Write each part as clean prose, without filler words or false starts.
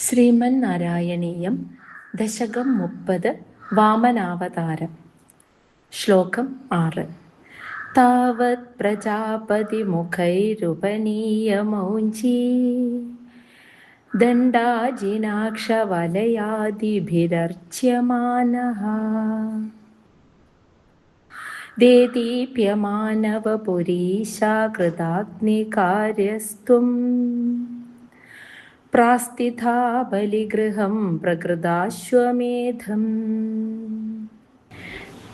ശ്രീമന്നാരായണീയം ദശകം 30 വാമനാവതാരം. ശ്ലോകം 6. താവത് പ്രജാപതി മുഖൈരുപനീയമൗഞ്ചീ ദണ്ഡാജിനാക്ഷവലയാദിഭിരർച്യമാനഃ ദേദീപ്യമാനവപുരീശാകൃതാഗ്നികാര്യസ്ത്വം പ്രാസ്ഥിതാ ബലിഗൃഹം പ്രകൃതാശ്വമേധം.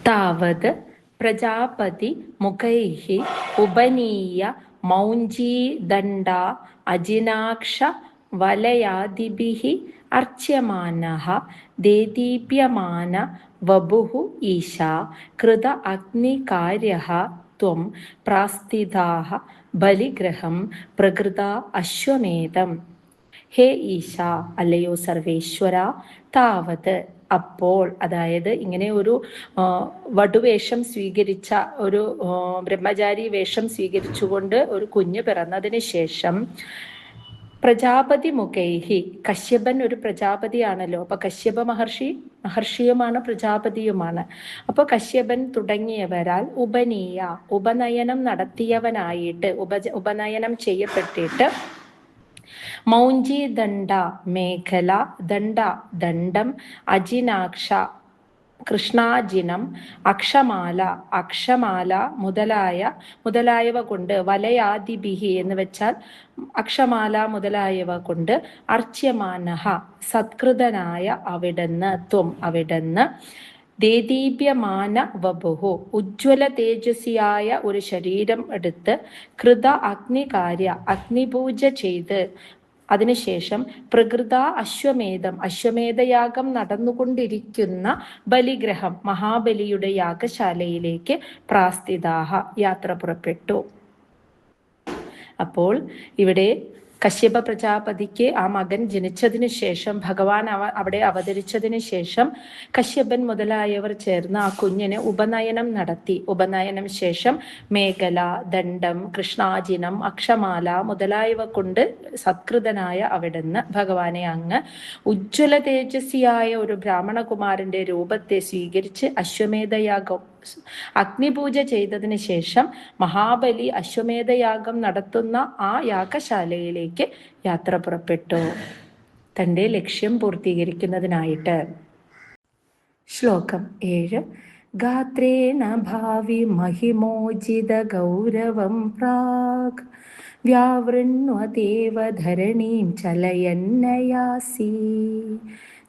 താവത് പ്രജാപതി മുഖൈഃ ഉപനീയ മൗഞ്ചീ ദണ്ഡാ അജിനാക്ഷ വലയാദിഭിഃ അർച്യമാനഃ ദേദീപ്യമാന വപുഃ ഈശാ കൃത അഗ്നികാര്യഃ ത്വം പ്രാസ്ഥിതാഃ ബലിഗൃഹം പ്രകൃതാ അശ്വമേധം. ഹേ ഈശ, അല്ലയോ സർവേശ്വര, താവത് അപ്പോൾ, അതായത് ഇങ്ങനെ ഒരു വടുവേഷം സ്വീകരിച്ച ഒരു ബ്രഹ്മചാരി വേഷം സ്വീകരിച്ചുകൊണ്ട് ഒരു കുഞ്ഞ് പിറന്നതിന് ശേഷം പ്രജാപതി മുഖൈഹി, കശ്യപൻ ഒരു പ്രജാപതിയാണല്ലോ, അപ്പൊ കശ്യപ മഹർഷിയുമാണ് പ്രജാപതിയുമാണ്. അപ്പോൾ കശ്യപൻ തുടങ്ങിയവരാൽ ഉപനീയ, ഉപനയനം നടത്തിയവനായിട്ട്, ഉപനയനം ചെയ്യപ്പെട്ടിട്ട് മൗഞ്ചി ദണ്ഡ മേഖല, ദണ്ഡ ദണ്ഡം, അജിനാക്ഷ കൃഷ്ണാജിനം, അക്ഷമാല അക്ഷമാല മുതലായവ കൊണ്ട്, വലയാദിഭിഹി എന്ന് വെച്ചാൽ അക്ഷമാല മുതലായവ കൊണ്ട്, അർച്യമാനഃ സത്കൃതനായ അവിടുന്ന്, ത്വം അവിടുന്ന്, ദേദീപ്യമാന വപുഹു ഉജ്ജ്വല തേജസ്വിയായ ഒരു ശരീരം എടുത്ത്, കൃത അഗ്നികാര്യ അഗ്നിപൂജ ചെയ്ത്, അതിനുശേഷം പ്രകൃത അശ്വമേധം അശ്വമേധയാഗം നടന്നുകൊണ്ടിരിക്കുന്ന ബലിഗ്രഹം മഹാബലിയുടെ യാഗശാലയിലേക്ക് പ്രാസ്ഥിതാഹ യാത്ര പുറപ്പെട്ടു. അപ്പോൾ ഇവിടെ കശ്യപ പ്രജാപതിക്ക് ആ മകൻ ജനിച്ചതിന് ശേഷം, ഭഗവാൻ അവിടെ അവതരിച്ചതിന് ശേഷം കശ്യപൻ മുതലായവർ ചേർന്ന് ആ കുഞ്ഞിന് ഉപനയനം നടത്തി. ഉപനയനം ശേഷം മേഖല, ദണ്ഡം, കൃഷ്ണാജിനം, അക്ഷമാല മുതലായവ കൊണ്ട് സത്കൃതനായ അവിടുന്ന് ഭഗവാനെ അങ്ങ് ഉജ്ജ്വല തേജസ്വിയായ ഒരു ബ്രാഹ്മണകുമാരന്റെ രൂപത്തെ സ്വീകരിച്ച് അശ്വമേധയാഗം അഗ്നിപൂജ ചെയ്തതിന് ശേഷം മഹാബലി അശ്വമേധയാഗം നടത്തുന്ന ആ യാഗശാലയിലേക്ക് യാത്ര പുറപ്പെട്ടു, തൻ്റെ ലക്ഷ്യം പൂർത്തീകരിക്കുന്നതിനായിട്ട്. ശ്ലോകം 7. ഗാത്രേണ ഭാവി മഹിമോജിത ഗൗരവം പ്രാഗ് വ്യാവൃണ്വദേവ ധരണീം ചലയന്നയാസി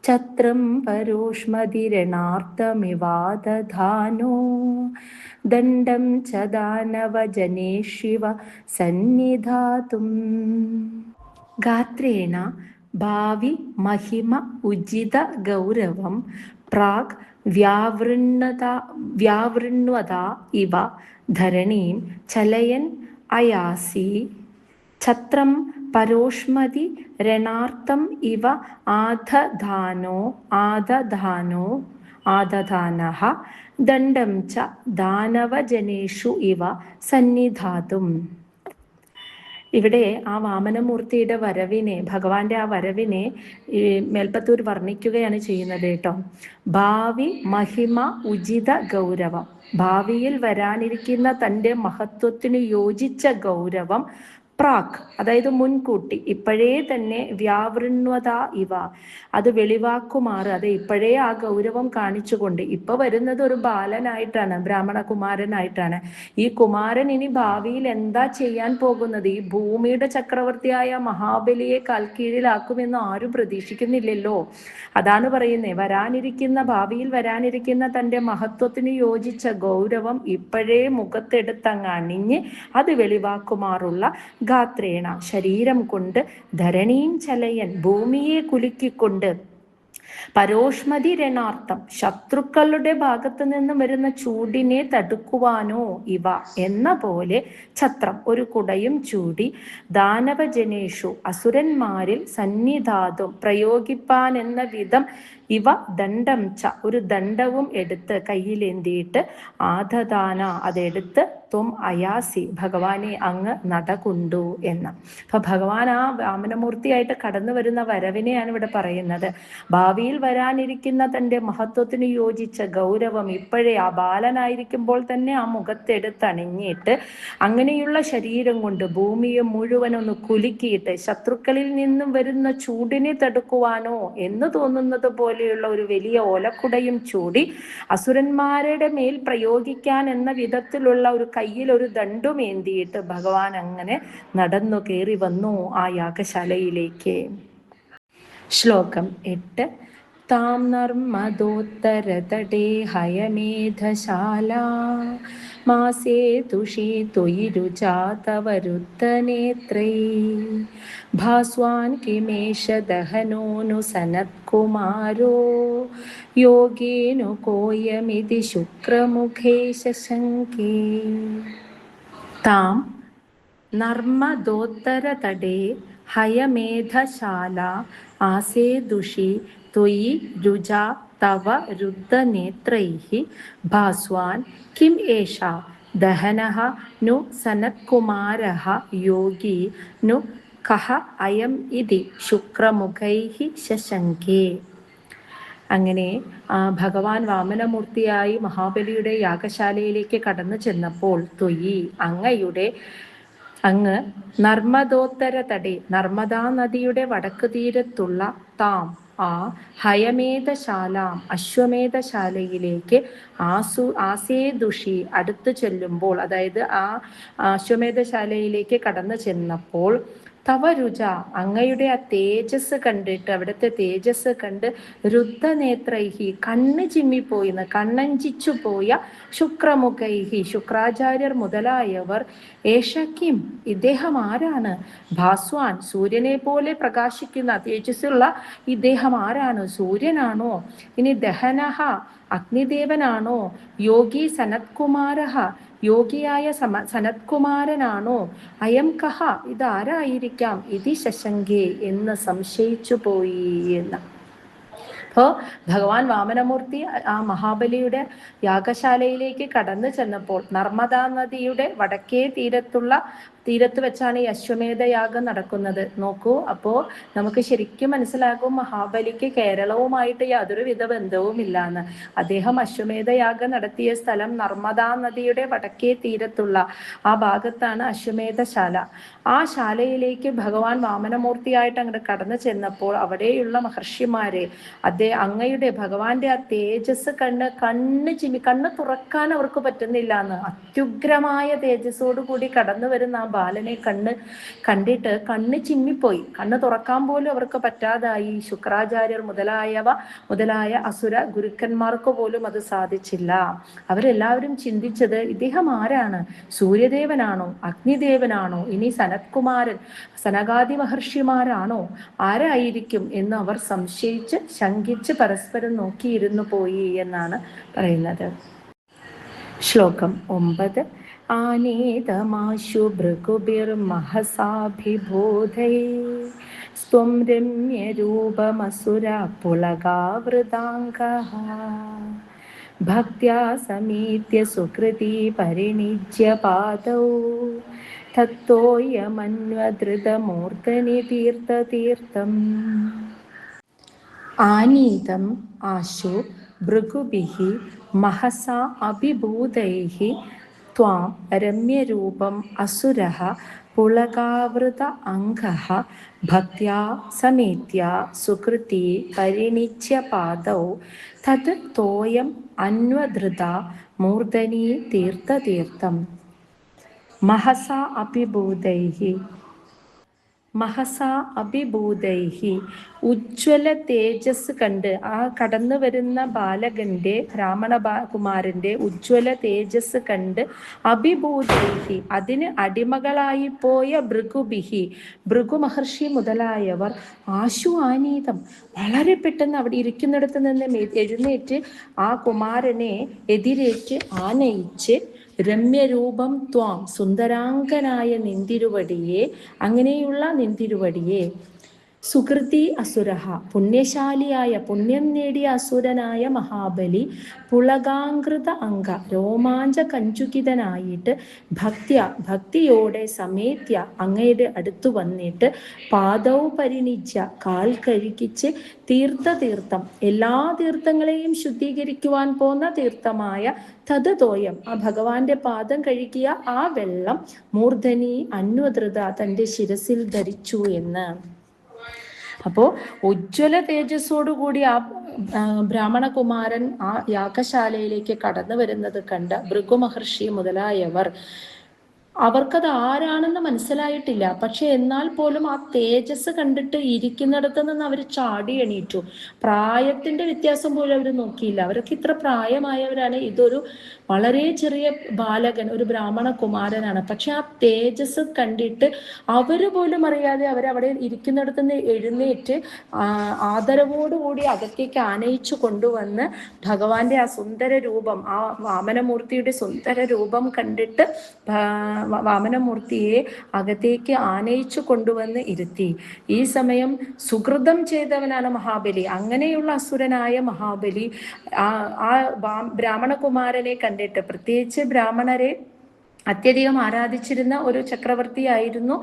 ഛത്രം പരോഷ്മതിരണാർത്തമിവാദധാനോ ദണ്ഡം ച ദാനവജനേഷിവ സന്നിധാതും. ഗാത്രേണ ഭാവി മഹിമ ഉജിത ഗൗരവം പ്രാഗ് വ്യാവൃണ്വത ഇവ ധരണീം ചലയൻ അയാസി ഛത്രം പരോഷ്മതി രണാർത്ഥം ഇവ ആദധാനഃ ദണ്ഡം ച ദാനവജനേഷു ഇവ സന്നിധാതും. ഇവിടെ ആ വാമനമൂർത്തിയുടെ വരവിനെ, ഭഗവാന്റെ ആ വരവിനെ മേൽപ്പത്തൂർ വർണ്ണിക്കുകയാണ് ചെയ്യുന്നത് കേട്ടോ. ഭാവി മഹിമ ഉചിത ഗൗരവം, ഭാവിയിൽ വരാനിരിക്കുന്ന തൻ്റെ മഹത്വത്തിന് യോജിച്ച ഗൗരവം, പ്രാക് അതായത് മുൻകൂട്ടി, ഇപ്പോഴേ തന്നെ വ്യാവൃണ്വത ഇവ അത് വെളിവാക്കുമാറ്, അത് ഇപ്പോഴേ ആ ഗൗരവം കാണിച്ചുകൊണ്ട്. ഇപ്പൊ വരുന്നത് ഒരു ബാലനായിട്ടാണ്, ബ്രാഹ്മണ കുമാരനായിട്ടാണ്. ഈ കുമാരൻ ഇനി ഭാവിയിൽ എന്താ ചെയ്യാൻ പോകുന്നത്? ഈ ഭൂമിയുടെ ചക്രവർത്തിയായ മഹാബലിയെ കാൽക്കീഴിലാക്കുമെന്ന് ആരും പ്രതീക്ഷിക്കുന്നില്ലല്ലോ. അതാണ് പറയുന്നത്, ഭാവിയിൽ വരാനിരിക്കുന്ന തൻ്റെ മഹത്വത്തിന് യോജിച്ച ഗൗരവം ഇപ്പോഴേ മുഖത്തെടുത്തങ്ങ് അണിഞ്ഞ് അത് വെളിവാക്കുമാറുള്ള ഗാത്രേണ ശരീരം കൊണ്ട്, ധരണീം ചലയൻ ഭൂമിയെ കുലുക്കിക്കൊണ്ട്, പരോഷ്മതി രണാർത്ഥം ശത്രുക്കളുടെ ഭാഗത്തു നിന്നും വരുന്ന ചൂടിനെ തടുക്കുവാനോ ഇവ എന്ന പോലെ, ഛത്രം ഒരു കുടയും ചൂടി, ദാനവജനേഷു അസുരന്മാരിൽ സന്നിധാതും പ്രയോഗിപ്പാൻ എന്ന വിധം ഇവ ദണ്ഡം ച, ഒരു ദണ്ഡവും എടുത്ത് കയ്യിലേന്തിയിട്ട്, ആദദാന, അതെടുത്ത്, ത്വം അയാസി, ഭഗവാനെ അങ്ങ് നടകൊണ്ടു എന്ന്. അപ്പൊ ഭഗവാൻ ആ വാമനമൂർത്തിയായിട്ട് കടന്നു വരുന്ന വരവിനെയാണ് ഇവിടെ പറയുന്നത്. ഭാവിയിൽ വരാനിരിക്കുന്ന തൻ്റെ മഹത്വത്തിന് യോജിച്ച ഗൗരവം ഇപ്പോഴേ ആ ബാലനായിരിക്കുമ്പോൾ തന്നെ ആ മുഖത്തെടുത്തണിഞ്ഞിട്ട്, അങ്ങനെയുള്ള ശരീരം കൊണ്ട് ഭൂമിയെ മുഴുവൻ ഒന്ന് കുലുക്കിയിട്ട് ശത്രുക്കളിൽ നിന്നും വരുന്ന ചൂടിനെ തടുക്കുവാനോ എന്ന് തോന്നുന്നത് പോലെയുള്ള ഒരു വലിയ ഓലക്കുടയും ചൂടി അസുരന്മാരുടെ മേൽ പ്രയോഗിക്കാൻ എന്ന വിധത്തിലുള്ള ഒരു കയ്യിൽ ഒരു ദണ്ഡുമേന്തിയിട്ട് ഭഗവാൻ അങ്ങനെ നടന്നു കയറി വന്നു ആ യാഗശാലയിലേക്ക്. ശ്ലോകം 8. താം നർമ്മദോത്തരതടേ ഹയമേധശാലാ മാസേ തുഷി ത്വയിരുചാ തവ രുദ്ധനേത്രൈ ഭാസ്വാൻ കിമേഷ ദഹനോനു സനത്കുമാരോ യോഗേനു കോയമിതി ശുക്രമുഖേ ശശങ്കേ. താം നർമ്മദോത്തരതടേ ഹയമേധശാല ആസേദുഷി ത്വയി രുജാ തവ രുദ്ധനേത്രൈഃ ഭാസ്വാൻ കിം ഏഷാ ദഹനഃ നു സനത്കുമാരഃ യോഗി നു കഹ അയം ഇതി ശുക്രമുഖൈഃ ശശങ്കേ. അങ്ങനെ ഭഗവാൻ വാമനമൂർത്തിയായി മഹാബലിയുടെ യാഗശാലയിലേക്ക് കടന്നു ചെന്നപ്പോൾ ത്വയി, അങ്ങ് നർമ്മദോത്തര തടേ, നർമ്മദാ നദിയുടെ വടക്ക് തീരത്തുള്ള താം, ആ ഹയമേധശാലാം, അശ്വമേധശാലയിലേക്ക് ആസേദുഷി, അടുത്തു ചെല്ലുമ്പോൾ, അതായത് ആ അശ്വമേധശാലയിലേക്ക് കടന്നു ചെന്നപ്പോൾ, തവ രുച, അങ്ങയുടെ ആ തേജസ് കണ്ടിട്ട്, അവിടുത്തെ തേജസ് കണ്ട്, രുദ്ധനേത്രൈഹി, കണ്ണ് ചിമ്മിപ്പോയിന്ന്, കണ്ണഞ്ചിച്ചു പോയ, ശുക്രമുഖൈഹി, ശുക്രാചാര്യർ മുതലായവർ, ഏഷക്കിം, ഇദ്ദേഹം ആരാണ്, ഭാസ്വാൻ, സൂര്യനെ പോലെ പ്രകാശിക്കുന്ന തേജസ്സുള്ള ഇദ്ദേഹം ആരാണ്, സൂര്യനാണോ, ഇനി ദഹനഹ, അഗ്നിദേവനാണോ, യോഗി സനത്കുമാരഹ, യോഗിയായ സനത്കുമാരനാണോ, അയം കഹ, ഇതാരായിരിക്കാം, ഇതി ശശങ്കേ, എന്ന് സംശയിച്ചു പോയി എന്ന്. അപ്പോൾ ഭഗവാൻ വാമനമൂർത്തി ആ മഹാബലിയുടെ യാഗശാലയിലേക്ക് കടന്നു ചെന്നപ്പോൾ നർമ്മദാ നദിയുടെ വടക്കേ തീരത്ത് വെച്ചാണ് ഈ അശ്വമേധയാഗം നടക്കുന്നത്. നോക്കൂ, അപ്പോൾ നമുക്ക് ശരിക്കും മനസ്സിലാകും മഹാബലിക്ക് കേരളവുമായിട്ട് യാതൊരുവിധ ബന്ധവുമില്ലാന്ന്. അദ്ദേഹം അശ്വമേധയാഗം നടത്തിയ സ്ഥലം നർമ്മദാ നദിയുടെ വടക്കേ തീരത്തുള്ള ആ ഭാഗത്താണ് അശ്വമേധശാല. ആ ശാലയിലേക്ക് ഭഗവാൻ വാമനമൂർത്തിയായിട്ട് അങ്ങോട്ട് കടന്നു ചെന്നപ്പോൾ അവിടെയുള്ള മഹർഷിമാരെ അങ്ങയുടെ ഭഗവാന്റെ ആ തേജസ് കണ്ണ് തുറക്കാൻ അവർക്ക് പറ്റുന്നില്ല എന്ന്. അത്യുഗ്രമായ തേജസ്സോടു കൂടി കടന്നു വരുന്ന ആ ബാലനെ കണ്ടിട്ട് കണ്ണ് ചിമ്മിപ്പോയി, കണ്ണ് തുറക്കാൻ പോലും അവർക്ക് പറ്റാതായി. ശുക്രാചാര്യർ മുതലായ അസുര ഗുരുക്കന്മാർക്ക് പോലും അത് സാധിച്ചില്ല. അവരെല്ലാവരും ചിന്തിച്ചത്, ഇദ്ദേഹം ആരാണ്, സൂര്യദേവനാണോ, അഗ്നിദേവനാണോ, ഇനി സനത്കുമാരൻ, സനകാദി മഹർഷിമാരാണോ, ആരായിരിക്കും എന്ന് അവർ സംശയിച്ച് ശങ്കിച്ച് പരസ്പരം നോക്കിയിരുന്നു പോയി എന്നാണ് പറയുന്നത്. ശ്ലോകം 9. ആനേതമാശു ഭൃഗുഭിർമഹസാഭിബോധൈ സ്വം രമ്യരൂപമസുര പുളകാവൃതാംഗഃ ഭക്ത്യാ സമീത്യ സുകൃതി പരിണിജ്യ പാദൗ തത്തോയമന്വധൃതമൂർധനി തീർത്ഥതീർത്ഥം. ആനീതം ആശു ഭൃഗുഭിഃ മഹസാ അഭിഭൂതൈഃ ത്വാം രമ്യരൂപം അസുരഃ പുളകാവൃത അംഗഃ ഭക്ത്യാ സമേത്യ സുകൃതി പരിണിച്യ പാദൗ തത് തോയം അന്വധൃത മൂർധനി തീർത്ഥതീർത്ഥം. മഹസാ അഭിഭൂതൈഹി, ഉജ്ജ്വല തേജസ് കണ്ട്, ആ കടന്നു വരുന്ന ബാലകന്റെ, കുമാരന്റെ ഉജ്ജ്വല തേജസ് കണ്ട്, അഭിഭൂതൈഹി, അതിന് അടിമകളായി പോയ ഭൃഗുഭിഹി, ഭൃഗു മഹർഷി മുതലായവർ, ആശു ആനീതം, വളരെ പെട്ടെന്ന് അവിടെ ഇരിക്കുന്നിടത്ത് നിന്ന് എഴുന്നേറ്റ് ആ കുമാരനെ എതിരേറ്റ് ആനയിച്ച്, രമ്യരൂപം ത്വാം, സുന്ദരാംഗനായ നിന്തിരുവടിയെ, അങ്ങനെയുള്ള നിന്തിരുവടിയെ, സുകൃതി അസുരഹ, പുണ്യശാലിയായ പുണ്യം നേടിയ അസുരനായ മഹാബലി പുളകാങ്കൃത അംഗ, രോമാഞ്ച കഞ്ചുകിതനായിട്ട് ഭക്തിയോടെ സമേത്യ അങ്ങയുടെ അടുത്തു വന്നിട്ട് പാദൗ പരിണിജ്യ, കാൽ കഴുകിച്ച് തീർത്ഥം, എല്ലാ തീർത്ഥങ്ങളെയും ശുദ്ധീകരിക്കുവാൻ പോന്ന തീർത്ഥമായ തതതോയം, ആ ഭഗവാന്റെ പാദം കഴുകിയ ആ വെള്ളം മൂർധനി അന്വധൃത, തൻ്റെ ശിരസിൽ ധരിച്ചു എന്ന്. അപ്പോ ഉജ്ജ്വല തേജസ്സോടുകൂടി ആ ബ്രാഹ്മണകുമാരൻ ആ യാഗശാലയിലേക്ക് കടന്നു വരുന്നത് കണ്ട ഭൃഗു മഹർഷി മുതലായവർ, അവർക്കത് ആരാണെന്ന് മനസ്സിലായിട്ടില്ല. പക്ഷെ എന്നാൽ പോലും ആ തേജസ് കണ്ടിട്ട് ഇരിക്കുന്നിടത്ത് നിന്ന് അവർ ചാടി എണീറ്റു. പ്രായത്തിന്റെ വ്യത്യാസം പോലും അവർ നോക്കിയില്ല. അവരൊക്കെ ഇത്ര പ്രായമായവരാണ്. ഇതൊരു വളരെ ചെറിയ ബാലകൻ, ഒരു ബ്രാഹ്മണ കുമാരനാണ്. പക്ഷെ ആ തേജസ് കണ്ടിട്ട് അവര് പോലും അറിയാതെ അവരവിടെ ഇരിക്കുന്നിടത്ത് നിന്ന് എഴുന്നേറ്റ് ആദരവോടുകൂടി അകത്തേക്ക് ആനയിച്ചു കൊണ്ടുവന്ന് ഭഗവാന്റെ ആ സുന്ദര രൂപം, ആ വാമനമൂർത്തിയുടെ സുന്ദര രൂപം കണ്ടിട്ട് വാമനമൂർത്തിയെ അകത്തേക്ക് ആനയിച്ചു കൊണ്ടുവന്ന് ഇരുത്തി. ഈ സമയം സുഹൃതം ചെയ്തവനാണ് മഹാബലി. അങ്ങനെയുള്ള അസുരനായ മഹാബലി ആ ബ്രാഹ്മണകുമാരനെ കണ്ടിട്ട്, പ്രത്യേകിച്ച് ബ്രാഹ്മണരെ അത്യധികം ആരാധിച്ചിരുന്ന ഒരു ചക്രവർത്തിയായിരുന്നു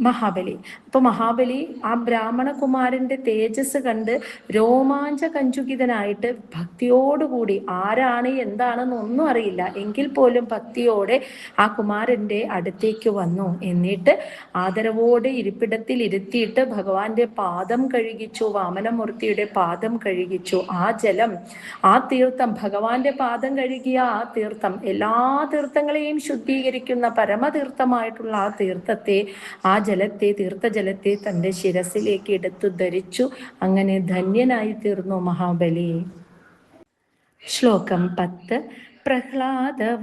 മഹാബലി. അപ്പൊ മഹാബലി ആ ബ്രാഹ്മണകുമാരന്റെ തേജസ് കണ്ട് രോമാഞ്ച കഞ്ചുകിതനായിട്ട് ഭക്തിയോടുകൂടി, ആരാണ് എന്താണെന്ന് ഒന്നും അറിയില്ല എങ്കിൽ പോലും ഭക്തിയോടെ ആ കുമാരന്റെ അടുത്തേക്ക് വന്നു. എന്നിട്ട് ആദരവോടെ ഇരിപ്പിടത്തിൽ ഇരുത്തിയിട്ട് ഭഗവാന്റെ പാദം കഴുകിച്ചു, വാമനമൂർത്തിയുടെ പാദം കഴുകിച്ചു. ആ ജലം, ആ തീർത്ഥം, ഭഗവാന്റെ പാദം കഴുകിയ ആ തീർത്ഥം എല്ലാ തീർത്ഥങ്ങളെയും ശുദ്ധീകരിക്കുന്ന പരമതീർത്ഥമായിട്ടുള്ള ആ തീർത്ഥത്തെ, ആ ജലത്തെ, തീർത്ഥജലത്തെ തൻ്റെ ശിരസിലേക്ക് എടുത്തു ധരിച്ചു. അങ്ങനെ ധന്യനായി തീർന്നു മഹാബലി. ശ്ലോകം 10. പ്രഹ്ലാദവംശജതയാ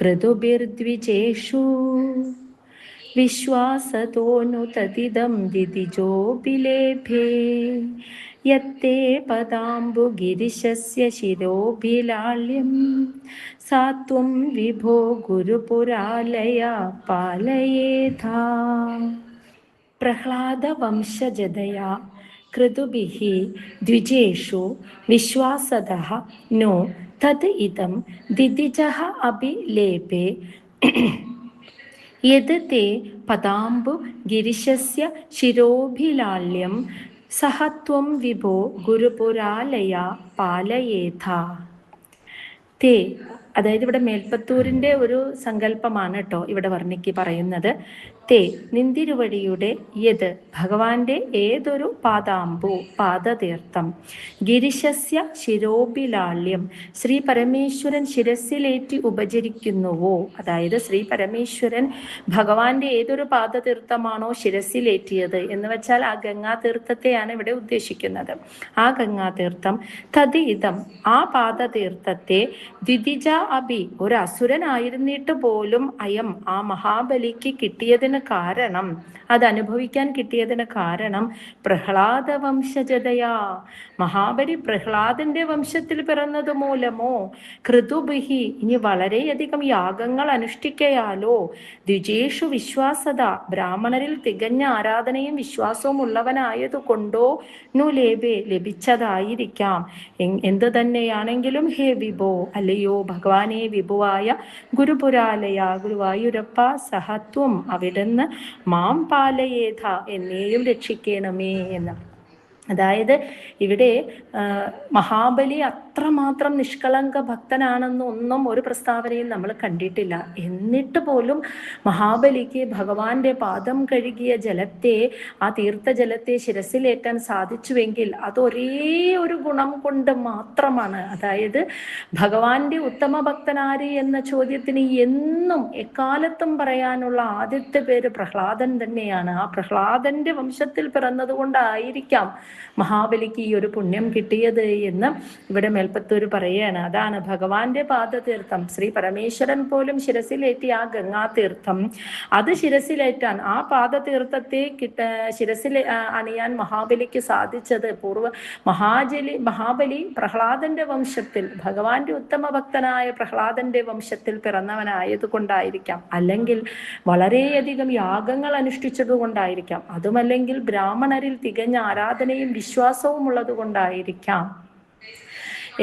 കൃതുഭിർദ്വിജേഷു വിശ്വാസതോനു തദിദം ദിതിജോപിലേഭേ യത്തേ പദാംബുഗിരിശസ്യ ശിരോഭിലാള്യം സാത്വം വിഭോ ഗുരുപുരാലയ പാലയേഥാ. പ്രഹ്ലാദവംശജതയാ കൃതുഭിഃ ദ്വിജേഷു വിശ്വാസതഃ നോ തത് ഇദം ദിതിജഃ അഭിലേപേ യത് തേ പദാംബു ഗിരിശസ്യ ശിരോഭിലാള്യം സഹത്വം വിഭോ ഗുരുപുരാലയ പാലയേഥാ. തേ, അതായത് ഇവിടെ മേൽപ്പത്തൂരിന്റെ ഒരു സങ്കല്പമാണ് കേട്ടോ ഇവിടെ പറയുന്നത്. തേ, നിന്തിരുവടിയുടെ, യത്, ഭഗവാന്റെ ഏതൊരു പാദാംബു, പാദതീർത്ഥം, ഗിരിശസ്യ ശിരോഭിലാള്യം, ശ്രീ പരമേശ്വരൻ ശിരസിലേറ്റി ഉപചരിക്കുന്നുവോ, അതായത് ശ്രീ പരമേശ്വരൻ ഭഗവാന്റെ ഏതൊരു പാദതീർത്ഥമാണോ ശിരസിലേറ്റിയത് എന്ന് വെച്ചാൽ ആ ഗംഗാതീർത്ഥത്തെയാണ് ഇവിടെ ഉദ്ദേശിക്കുന്നത്. ആ ഗംഗാതീർത്ഥം, തത് ഇതം, ആ പാദതീർത്ഥത്തെ, ദ്വിതിജ അഭി, ഒരു അസുരനായിരുന്നിട്ട് പോലും അയം, ആ മഹാബലിക്ക് കിട്ടിയതിന് കാരണം, അത് അനുഭവിക്കാൻ കിട്ടിയതിന് കാരണം, പ്രഹ്ലാദ വംശജതയാ, മഹാബലി പ്രഹ്ലാദന്റെ വംശത്തിൽ പിറന്നത് മൂലമോ, കൃതുഭിഹി, ഇനി വളരെയധികം യാഗങ്ങൾ അനുഷ്ഠിക്കയാലോ, ദ്വിജേഷു വിശ്വാസത, ബ്രാഹ്മണരിൽ തികഞ്ഞ ആരാധനയും വിശ്വാസവും ഉള്ളവനായതുകൊണ്ടോ, നുലേബേ, ലഭിച്ചതായിരിക്കാം. എന്തു തന്നെയാണെങ്കിലും ഹേ വിഭോ, അല്ലയോ ഭഗവാനെ വിഭുവായ ഗുരുപുരാലയ, ഗുരുവായൂരപ്പ, സഹത്വം, അവിടുന്ന് മാം പാലയേഥ, എന്നെയും രക്ഷിക്കണമേ എന്ന്. അതായത് ഇവിടെ മഹാബലി അത്രമാത്രം നിഷ്കളങ്ക ഭക്തനാണെന്നൊന്നും ഒരു പ്രസ്താവനയിൽ നമ്മൾ കണ്ടിട്ടില്ല. എന്നിട്ട് പോലും മഹാബലിക്ക് ഭഗവാന്റെ പാദം കഴുകിയ ജലത്തെ, ആ തീർത്ഥജലത്തെ ശിരസിലേറ്റാൻ സാധിച്ചുവെങ്കിൽ അത് ഒരേ ഒരു ഗുണം കൊണ്ട് മാത്രമാണ്. അതായത് ഭഗവാന്റെ ഉത്തമ ഭക്തനാര് എന്ന ചോദ്യത്തിന് എന്നും എക്കാലത്തും പറയാനുള്ള ആദ്യത്തെ പേര് പ്രഹ്ലാദൻ തന്നെയാണ്. ആ പ്രഹ്ലാദന്റെ വംശത്തിൽ പിറന്നത് കൊണ്ടായിരിക്കാം മഹാബലിക്ക് ഈ ഒരു പുണ്യം കിട്ടിയത് എന്ന് ഇവിടെ മേൽപ്പത്തൂർ പറയുകയാണ്. അതാണ് ഭഗവാന്റെ പാദതീർത്ഥം, ശ്രീ പരമേശ്വരൻ പോലും ശിരസിലേറ്റി ആ ഗംഗാതീർത്ഥം, അത് ശിരസിലേറ്റാൻ, ആ പാദതീർത്ഥത്തെ ശിരസിൽ അണിയാൻ മഹാബലിക്ക് സാധിച്ചത് മഹാബലി പ്രഹ്ലാദന്റെ വംശത്തിൽ, ഭഗവാന്റെ ഉത്തമ ഭക്തനായ പ്രഹ്ലാദന്റെ വംശത്തിൽ പിറന്നവനായത് കൊണ്ടായിരിക്കാം, അല്ലെങ്കിൽ വളരെയധികം യാഗങ്ങൾ അനുഷ്ഠിച്ചത് കൊണ്ടായിരിക്കാം, അതുമല്ലെങ്കിൽ ബ്രാഹ്മണരിൽ തികഞ്ഞ ആരാധനയും വിശ്വാസവും ഉള്ളത് കൊണ്ടായിരിക്കാം.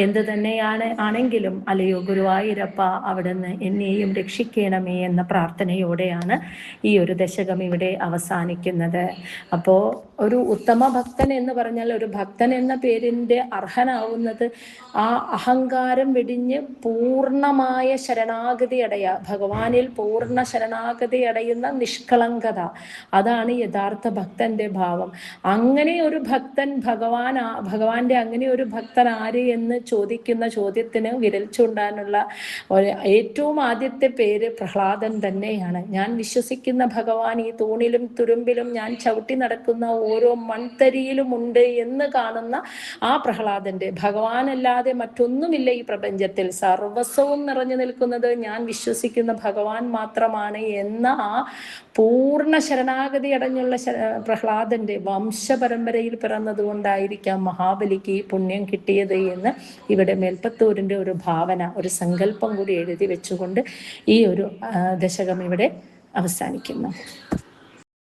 എന്തു തന്നെയാണ് ആണെങ്കിലും അല്ലയോ ഗുരുവായൂരപ്പ, അവിടുന്ന് എന്നെയും രക്ഷിക്കണമേ എന്ന പ്രാർത്ഥനയോടെയാണ് ഈ ഒരു ദശകം ഇവിടെ അവസാനിക്കുന്നത്. അപ്പോൾ ഒരു ഉത്തമ ഭക്തൻ എന്ന് പറഞ്ഞാൽ, ഒരു ഭക്തൻ എന്ന പേരിൻ്റെ അർഹനാവുന്നത് ആ അഹങ്കാരം വെടിഞ്ഞ് പൂർണ്ണമായ ശരണാഗതി ഭഗവാനിൽ പൂർണ്ണ ശരണാഗതി അടയുന്ന നിഷ്കളങ്കത, അതാണ് യഥാർത്ഥ ഭക്തന്റെ ഭാവം. അങ്ങനെ ഒരു ഭക്തൻ ഭഗവാന്റെ അങ്ങനെ ഒരു ഭക്തൻ ആര് എന്ന് ചോദിക്കുന്ന ചോദ്യത്തിന് വിരൽ ചൂണ്ടാനുള്ള ഏറ്റവും ആദ്യത്തെ പേര് പ്രഹ്ലാദൻ തന്നെയാണ്. ഞാൻ വിശ്വസിക്കുന്ന ഭഗവാൻ ഈ തൂണിലും തുരുമ്പിലും ഞാൻ ചവിട്ടി നടക്കുന്ന ഓരോ മൺതരിയിലും ഉണ്ട് എന്ന് കാണുന്ന ആ പ്രഹ്ലാദന്റെ, ഭഗവാനല്ലാതെ മറ്റൊന്നുമില്ല ഈ പ്രപഞ്ചത്തിൽ, സർവസ്വവും നിറഞ്ഞു നിൽക്കുന്നത് ഞാൻ വിശ്വസിക്കുന്ന ഭഗവാൻ മാത്രമാണ് എന്ന ആ പൂർണ്ണ ശരണാഗതി അടഞ്ഞുള്ള പ്രഹ്ലാദന്റെ വംശപരമ്പരയിൽ പിറന്നതുകൊണ്ടായിരിക്കാം മഹാബലിക്ക് ഈ പുണ്യം കിട്ടിയത് എന്ന് ഇവിടെ മേൽപ്പത്തൂരിന്റെ ഒരു ഭാവന, ഒരു സങ്കല്പം കൂടി എഴുതി വെച്ചുകൊണ്ട് ഈ ഒരു ദശകം ഇവിടെ അവസാനിക്കുന്നു.